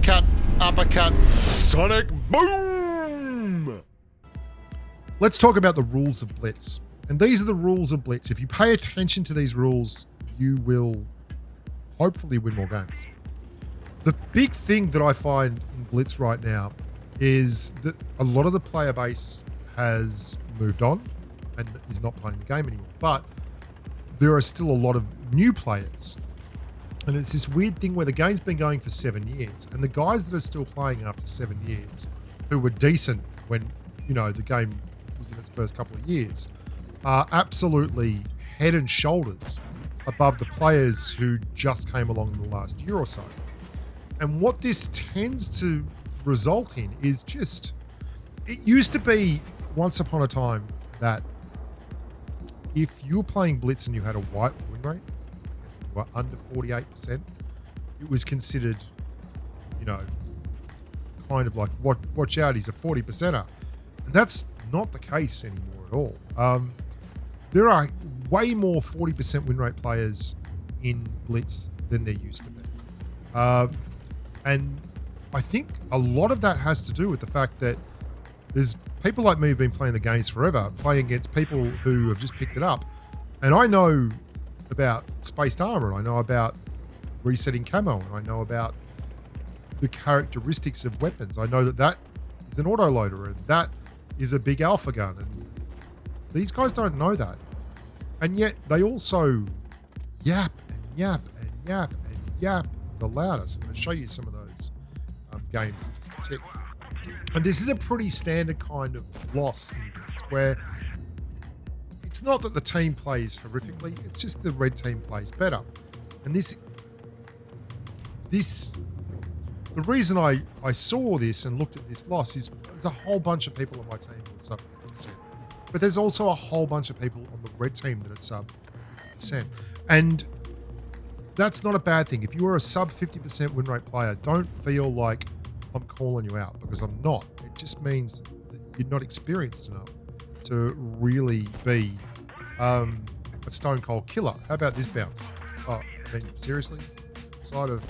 uppercut, uppercut, sonic boom. Let's talk about the rules of Blitz. And these are the rules of Blitz. If you pay attention to these rules, you will hopefully win more games. The big thing that I find in Blitz right now is that a lot of the player base has moved on and is not playing the game anymore. But there are still a lot of new players. And it's this weird thing where the game's been going for 7 years, and the guys that are still playing after 7 years, who were decent when, you know, the game was in its first couple of years, are absolutely head and shoulders above the players who just came along in the last year or so. And what this tends to result in is just, it used to be once upon a time that if you were playing Blitz and you had a white win rate, I guess you were under 48%, it was considered, you know, kind of like, watch out, he's a 40%er. And that's not the case anymore at all. There are way more 40% win rate players in Blitz than there used to be. And I think a lot of that has to do with the fact that there's people like me who've been playing the games forever, playing against people who have just picked it up. And I know about spaced armor, and I know about resetting camo, and I know about the characteristics of weapons. I know that that is an autoloader, and that is a big alpha gun. And these guys don't know that. And yet they also yap and yap and yap and yap the loudest. I'm going to show you some of those games in just a tick. And this is a pretty standard kind of loss in this, where it's not that the team plays horrifically, it's just the red team plays better. And the reason I saw this and looked at this loss is there's a whole bunch of people on my team who are sub 50%. But there's also a whole bunch of people on the red team that are sub 50%. And that's not a bad thing. If you are a sub 50% win rate player, don't feel like I'm calling you out, because I'm not. It just means that you're not experienced enough to really be a stone cold killer. How about this bounce? Oh, I mean, seriously? Side of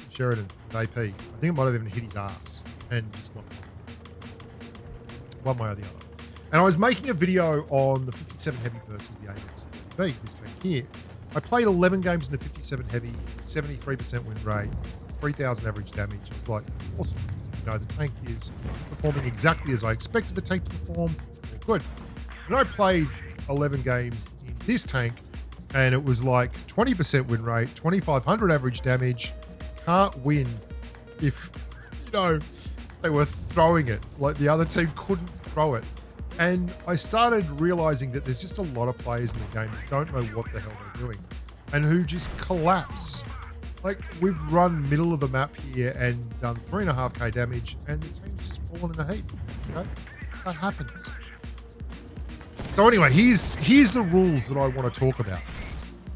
Sheridan with AP. I think it might have even hit his ass and just not one way or the other. And I was making a video on the 57 heavy versus the AWS 30B, this tank here. I played 11 games in the 57 heavy, 73% win rate, 3,000 average damage. It was like, awesome. You know, the tank is performing exactly as I expected the tank to perform. Good. And I played 11 games in this tank, and it was like 20% win rate, 2,500 average damage. Can't win if, you know, they were throwing it. Like the other team couldn't throw it. And I started realizing that there's just a lot of players in the game that don't know what the hell they're doing and who just collapse. Like, we've run middle of the map here and done 3.5k damage, and the team's just fallen in a heap. You know? That happens. So anyway, here's the rules that I want to talk about.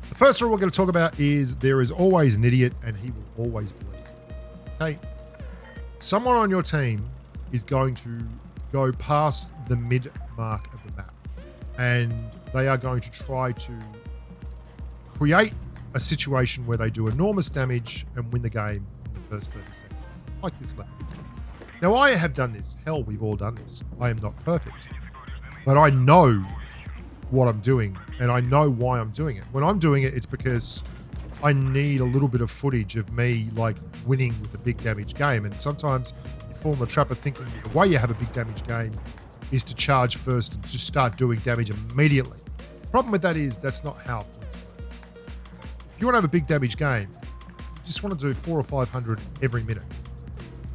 The first rule we're going to talk about is there is always an idiot, and he will always bleed. Okay? Someone on your team is going to go past the mid mark of the map, and they are going to try to create a situation where they do enormous damage and win the game in the first 30 seconds, like this level. Now, I have done this. Hell, we've all done this. I am not perfect, but I know what I'm doing, and I know why I'm doing it. When I'm doing it, it's because I need a little bit of footage of me like winning with a big damage game, and sometimes you fall in the trap of thinking the way you have a big damage game is to charge first and just start doing damage immediately. The problem with that is that's not how Blitz works. If you want to have a big damage game, you just want to do 400 or 500 every minute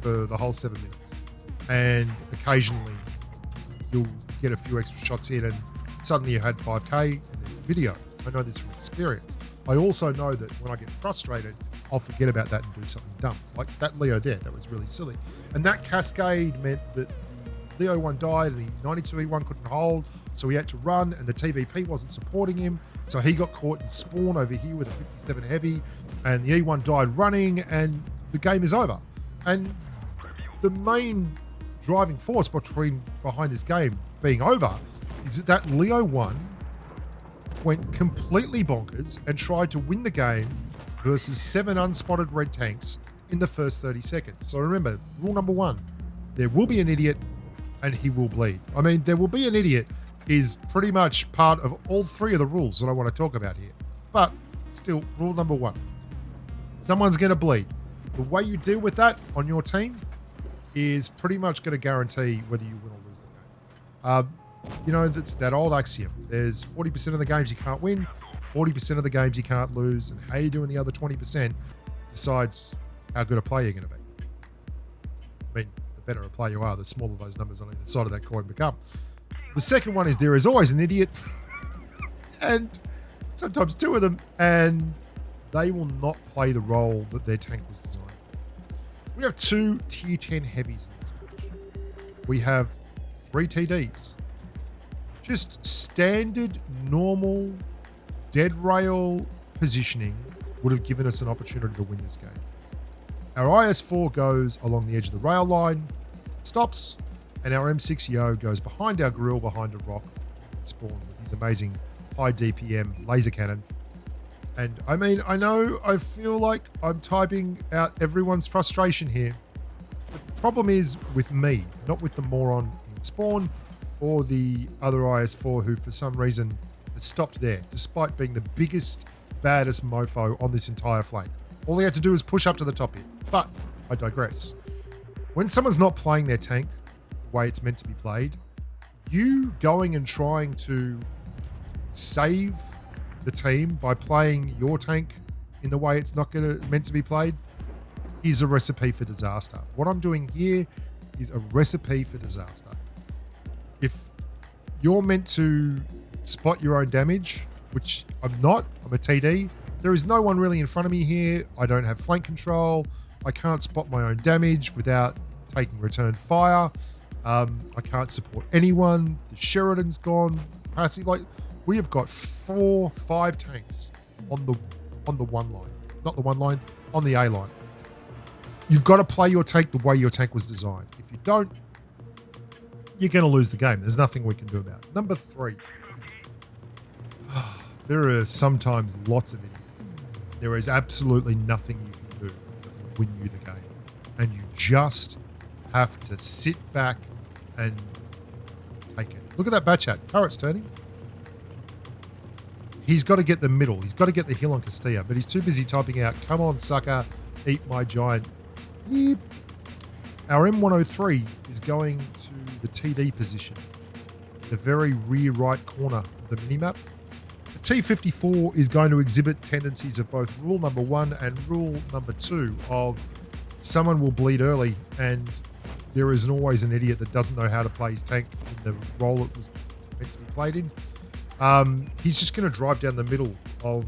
for the whole 7 minutes. And occasionally you'll get a few extra shots in and suddenly you had 5k and there's a video. I know this from experience. I also know that when I get frustrated, I'll forget about that and do something dumb. Like that Leo there, that was really silly. And that cascade meant that the Leo one died and the 92 E1 couldn't hold, so he had to run, and the TVP wasn't supporting him, so he got caught in spawn over here with a 57 heavy, and the E1 died running, and the game is over. And the main driving force behind this game being over is that Leo 1 went completely bonkers and tried to win the game versus 7 unspotted red tanks in the first 30 seconds. So remember, rule number 1, there will be an idiot and he will bleed. I mean, there will be an idiot is pretty much part of all 3 of the rules that I want to talk about here. But still, rule number 1, someone's going to bleed. The way you deal with that on your team is pretty much going to guarantee whether you win or lose the game. You know, that's that old axiom. There's 40% of the games you can't win, 40% of the games you can't lose, and how you do in the other 20% decides how good a player you're going to be. I mean, the better a player you are, the smaller those numbers on either side of that coin become. The second one is there is always an idiot, and sometimes 2 of them, and they will not play the role that their tank was designed for. We have 2 tier 10 heavies in this match. We have 3 TDs. Just standard, normal, dead rail positioning would have given us an opportunity to win this game. Our IS-4 goes along the edge of the rail line, stops, and our M6EO goes behind our grill, behind a rock, spawn with his amazing high DPM laser cannon. And I mean, I feel like I'm typing out everyone's frustration here. But the problem is with me, not with the moron in spawn or the other IS-4 who for some reason has stopped there, despite being the biggest, baddest mofo on this entire flank. All he had to do is push up to the top here. But I digress. When someone's not playing their tank the way it's meant to be played, you going and trying to save the team by playing your tank in the way it's not meant to be played is a recipe for disaster. What I'm doing here is a recipe for disaster. If you're meant to spot your own damage, which I'm not, I'm a TD, there is no one really in front of me here. I don't have flank control. I can't spot my own damage without taking return fire. I can't support anyone. The Sheridan's gone. Passive, like, we have got 4, 5 tanks on the one line. Not the one line, on the A line. You've got to play your tank the way your tank was designed. If you don't, you're going to lose the game. There's nothing we can do about it. Number 3. There are sometimes lots of idiots. There is absolutely nothing you can do that will win you the game. And you just have to sit back and take it. Look at that Batchat. Turret's turning. He's got to get the middle. He's got to get the hill on Castilla, but he's too busy typing out, "Come on, sucker, eat my giant." Yep. Our M103 is going to the TD position, the very rear right corner of the minimap. The T-54 is going to exhibit tendencies of both rule number 1 and rule number 2 of someone will bleed early, and there is always an idiot that doesn't know how to play his tank in the role it was meant to be played in. He's just going to drive down the middle of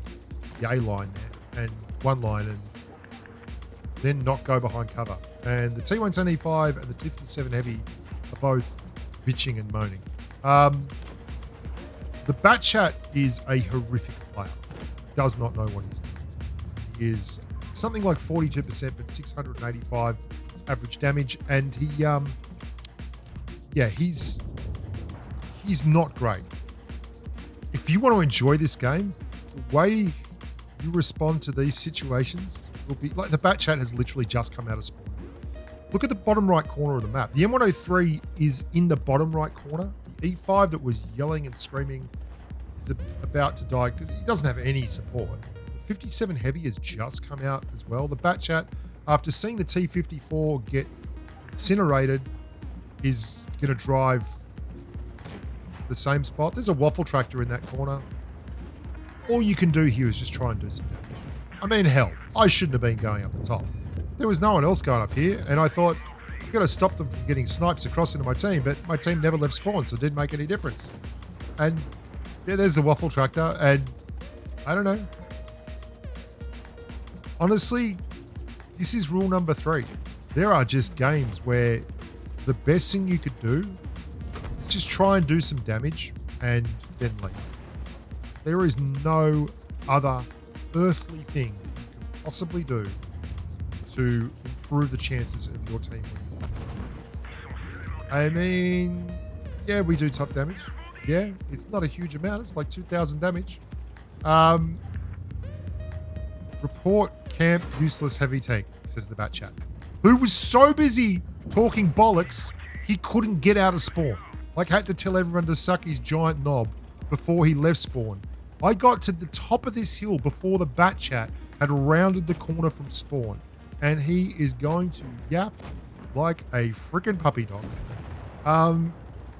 the A line there and one line and then not go behind cover. And the T110E5 and the T57 Heavy are both bitching and moaning. The Batchat is a horrific player. Does not know what he's doing. He is something like 42%, but 685 average damage. And he's not great. If you want to enjoy this game, the way you respond to these situations will be like the Batchat has literally just come out of spawn. Look at the bottom right corner of the map. The M103 is in the bottom right corner. The E5 that was yelling and screaming is about to die because he doesn't have any support. The 57 Heavy has just come out as well. The Batchat, after seeing the T-54 get incinerated, is going to drive the same spot. There's a waffle tractor in that corner. All you can do here is just try and do some damage. I mean, hell, I shouldn't have been going up the top. There was no one else going up here, and I thought, I've got to stop them from getting snipes across into my team, but my team never left spawn, so it didn't make any difference. And yeah, there's the waffle tractor, and I don't know. Honestly, this is rule number 3. There are just games where the best thing you could do is just try and do some damage and then leave. There is no other earthly thing that you can possibly do to improve the chances of your team winning this game. I mean, yeah, we do top damage. Yeah, it's not a huge amount. It's like 2,000 damage. Report camp useless heavy tank. says the bat chat, who was so busy talking bollocks, he couldn't get out of spawn. Like, had to tell everyone to suck his giant knob before he left spawn. I got to the top of this hill before the bat chat had rounded the corner from spawn, and he is going to yap like a freaking puppy dog.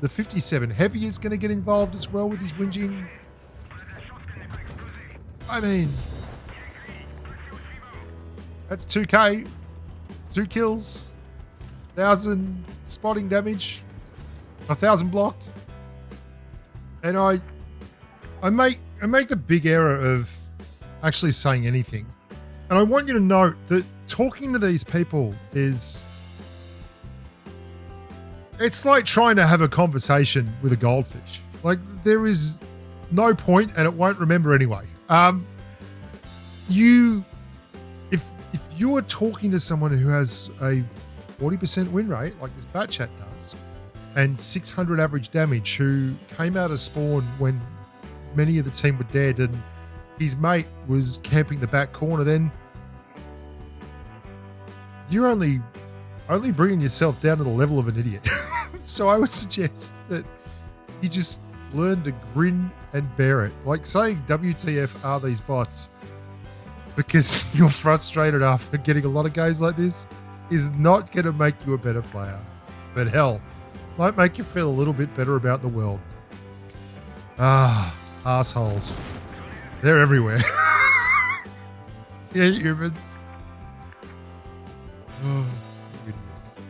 The 57 Heavy is going to get involved as well with his whinging. I mean, that's 2k, 2 kills, 1,000 spotting damage, 1,000 blocked, and I make the big error of actually saying anything. And I want you to note that talking to these people it's like trying to have a conversation with a goldfish. Like, there is no point, and it won't remember anyway. If you are talking to someone who has a 40% win rate, like this bat chat does, and 600 average damage, who came out of spawn when many of the team were dead, and his mate was camping the back corner, then you're only bringing yourself down to the level of an idiot. So I would suggest that you just learn to grin and bear it. Like, saying WTF are these bots because you're frustrated after getting a lot of games like this is not going to make you a better player. But hell, might make you feel a little bit better about the world. Assholes. They're everywhere. Yeah, humans. Oh.